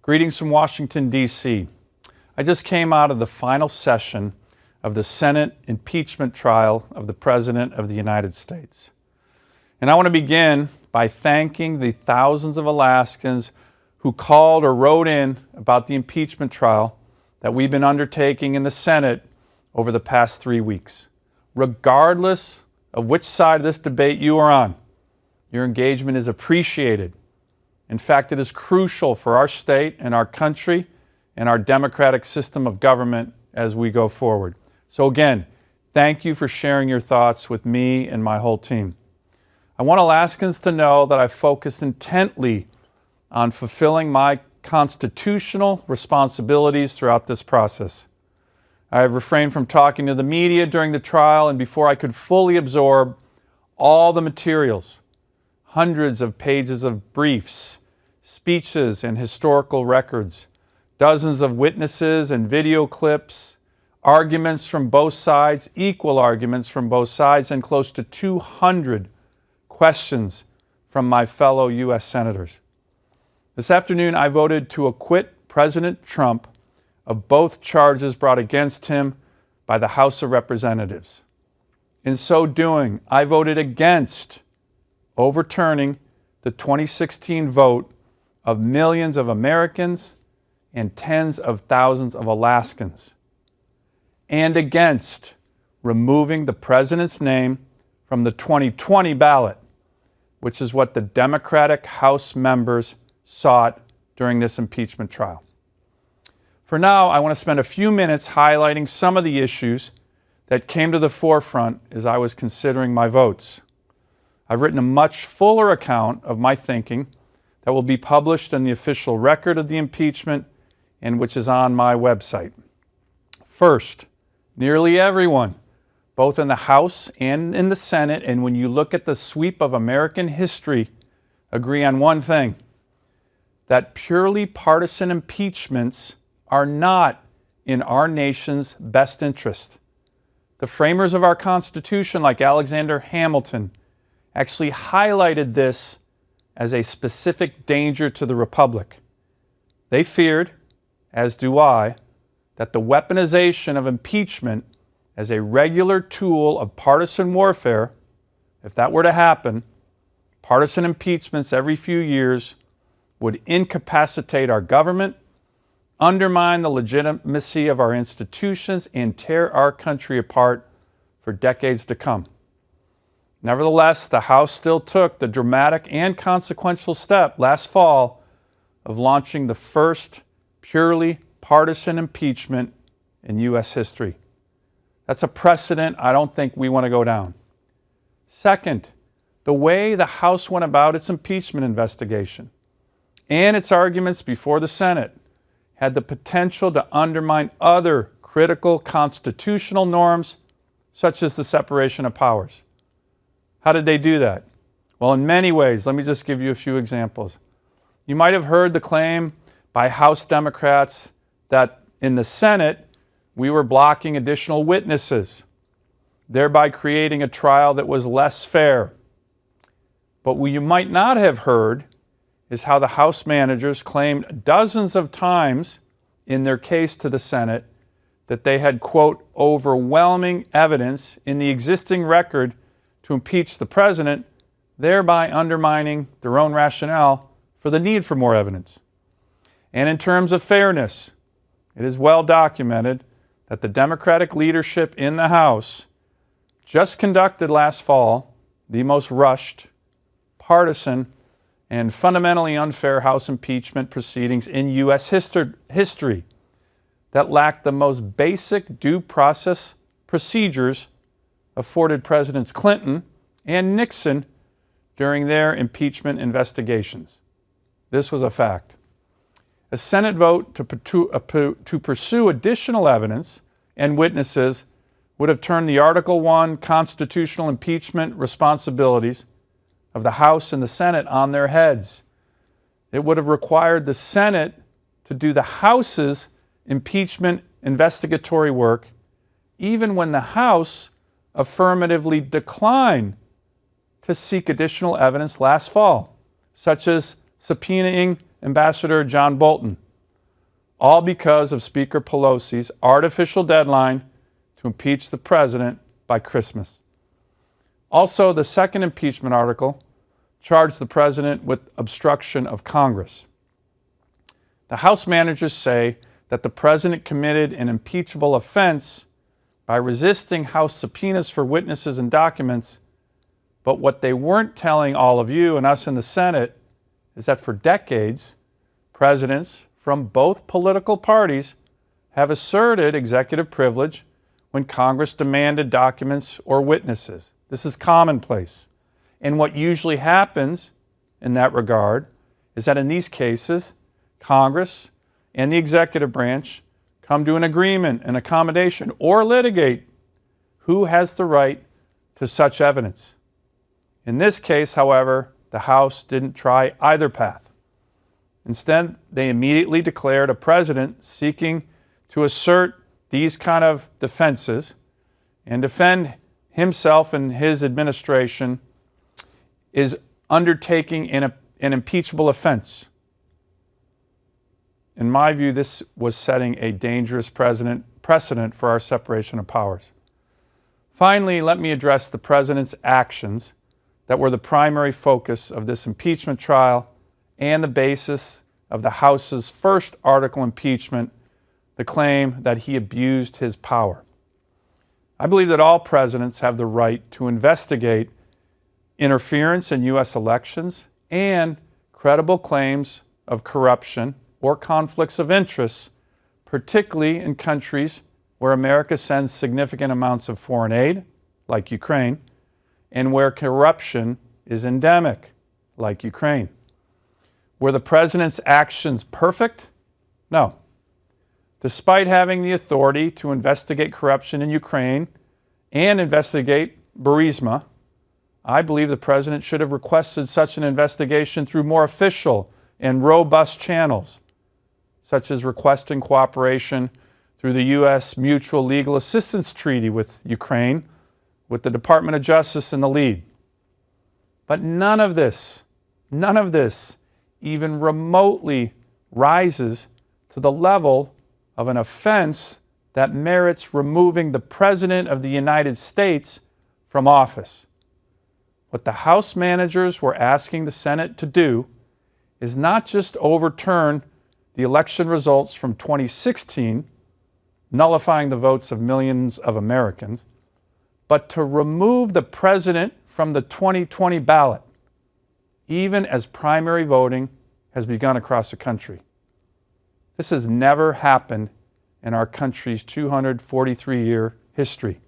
Greetings from Washington, D.C. I just came out of the final session of the Senate impeachment trial of the President of the United States. And I want to begin by thanking the thousands of Alaskans who called or wrote in about the impeachment trial that we've been undertaking in the Senate over the past 3 weeks. Regardless of which side of this debate you are on, your engagement is appreciated. In fact, it is crucial for our state and our country and our democratic system of government as we go forward. So again, thank you for sharing your thoughts with me and my whole team. I want Alaskans to know that I've focused intently on fulfilling my constitutional responsibilities throughout this process. I have refrained from talking to the media during the trial and before I could fully absorb all the materials, hundreds of pages of briefs, speeches, and historical records, dozens of witnesses and video clips, arguments from both sides, equal arguments from both sides, and close to 200 questions from my fellow U.S. senators. This afternoon, I voted to acquit President Trump of both charges brought against him by the House of Representatives. In so doing, I voted against overturning the 2016 vote of millions of Americans and tens of thousands of Alaskans, and against removing the president's name from the 2020 ballot, which is what the Democratic House members sought during this impeachment trial. For now, I want to spend a few minutes highlighting some of the issues that came to the forefront as I was considering my votes. I've written a much fuller account of my thinking that will be published in the official record of the impeachment and which is on my website. First, nearly everyone, both in the House and in the Senate, and when you look at the sweep of American history, agree on one thing: that purely partisan impeachments are not in our nation's best interest. The framers of our Constitution, like Alexander Hamilton, actually highlighted this as a specific danger to the Republic. They feared, as do I, that the weaponization of impeachment as a regular tool of partisan warfare, if that were to happen, partisan impeachments every few years would incapacitate our government, undermine the legitimacy of our institutions, and tear our country apart for decades to come. Nevertheless, the House still took the dramatic and consequential step last fall of launching the first purely partisan impeachment in U.S. history. That's a precedent I don't think we want to go down. Second, the way the House went about its impeachment investigation and its arguments before the Senate had the potential to undermine other critical constitutional norms, such as the separation of powers. How did they do that? Well, in many ways. Let me just give you a few examples. You might have heard the claim by House Democrats that in the Senate, we were blocking additional witnesses, thereby creating a trial that was less fair. But what you might not have heard is how the House managers claimed dozens of times in their case to the Senate that they had, quote, overwhelming evidence in the existing record to impeach the president, thereby undermining their own rationale for the need for more evidence. And in terms of fairness, it is well documented that the Democratic leadership in the House just conducted last fall the most rushed, partisan, and fundamentally unfair House impeachment proceedings in U.S. history that lacked the most basic due process procedures afforded Presidents Clinton and Nixon during their impeachment investigations. This was a fact. A Senate vote to pursue additional evidence and witnesses would have turned the Article I constitutional impeachment responsibilities of the House and the Senate on their heads. It would have required the Senate to do the House's impeachment investigatory work, even when the House affirmatively declined to seek additional evidence last fall, such as subpoenaing Ambassador John Bolton all because of Speaker Pelosi's artificial deadline to impeach the president by Christmas. Also, the second impeachment article charged the president with obstruction of Congress. The House managers say that the president committed an impeachable offense by resisting House subpoenas for witnesses and documents, but what they weren't telling all of you and us in the Senate is that for decades, presidents from both political parties have asserted executive privilege when Congress demanded documents or witnesses. This is commonplace. And what usually happens in that regard is that in these cases, Congress and the executive branch come to an agreement, an accommodation, or litigate who has the right to such evidence. In this case, however, the House didn't try either path. Instead, they immediately declared a president seeking to assert these kind of defenses and defend himself and his administration is undertaking an impeachable offense. In my view, this was setting a dangerous precedent for our separation of powers. Finally, let me address the president's actions that were the primary focus of this impeachment trial and the basis of the House's first article impeachment, the claim that he abused his power. I believe that all presidents have the right to investigate interference in U.S. elections and credible claims of corruption or conflicts of interest, particularly in countries where America sends significant amounts of foreign aid, like Ukraine, and where corruption is endemic, like Ukraine. Were the president's actions perfect? No. Despite having the authority to investigate corruption in Ukraine and investigate Burisma, I believe the president should have requested such an investigation through more official and robust channels, such as requesting cooperation through the U.S. Mutual Legal Assistance Treaty with Ukraine, with the Department of Justice in the lead. But none of this even remotely rises to the level of an offense that merits removing the President of the United States from office. What the House managers were asking the Senate to do is not just overturn the election results from 2016, nullifying the votes of millions of Americans, but to remove the president from the 2020 ballot, even as primary voting has begun across the country. This has never happened in our country's 243-year history.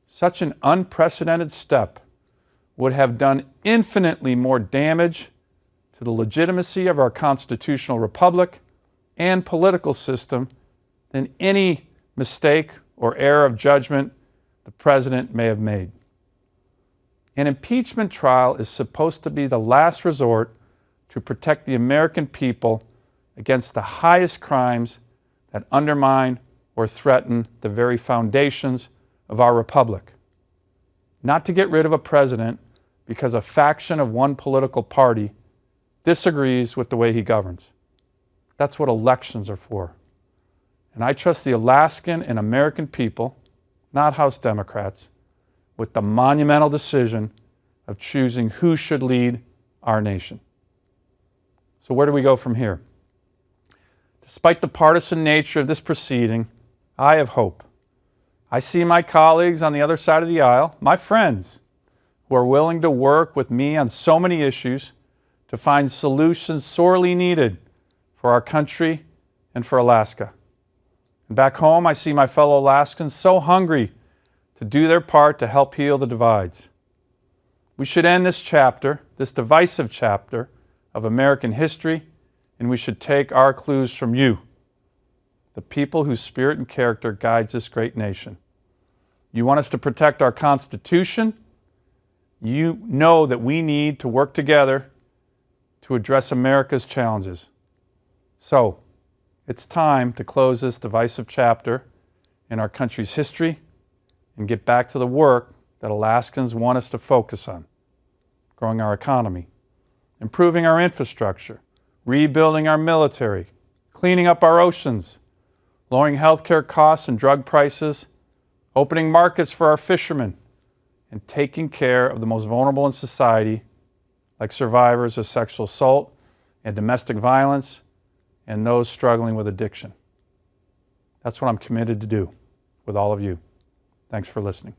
Such an unprecedented step would have done infinitely more damage to the legitimacy of our constitutional republic and political system than any mistake or error of judgment the president may have made. An impeachment trial is supposed to be the last resort to protect the American people against the highest crimes that undermine or threaten the very foundations of our republic. Not to get rid of a president because a faction of one political party disagrees with the way he governs. That's what elections are for. And I trust the Alaskan and American people, not House Democrats, with the monumental decision of choosing who should lead our nation. So where do we go from here? Despite the partisan nature of this proceeding, I have hope. I see my colleagues on the other side of the aisle, my friends, who are willing to work with me on so many issues to find solutions sorely needed for our country and for Alaska. And back home, I see my fellow Alaskans so hungry to do their part to help heal the divides. We should end this chapter, this divisive chapter of American history, and we should take our clues from you, the people whose spirit and character guides this great nation. You want us to protect our Constitution? You know that we need to work together to address America's challenges. So, it's time to close this divisive chapter in our country's history and get back to the work that Alaskans want us to focus on: growing our economy, improving our infrastructure, rebuilding our military, cleaning up our oceans, lowering healthcare costs and drug prices, opening markets for our fishermen, and taking care of the most vulnerable in society, like survivors of sexual assault and domestic violence, and those struggling with addiction. That's what I'm committed to do with all of you. Thanks for listening.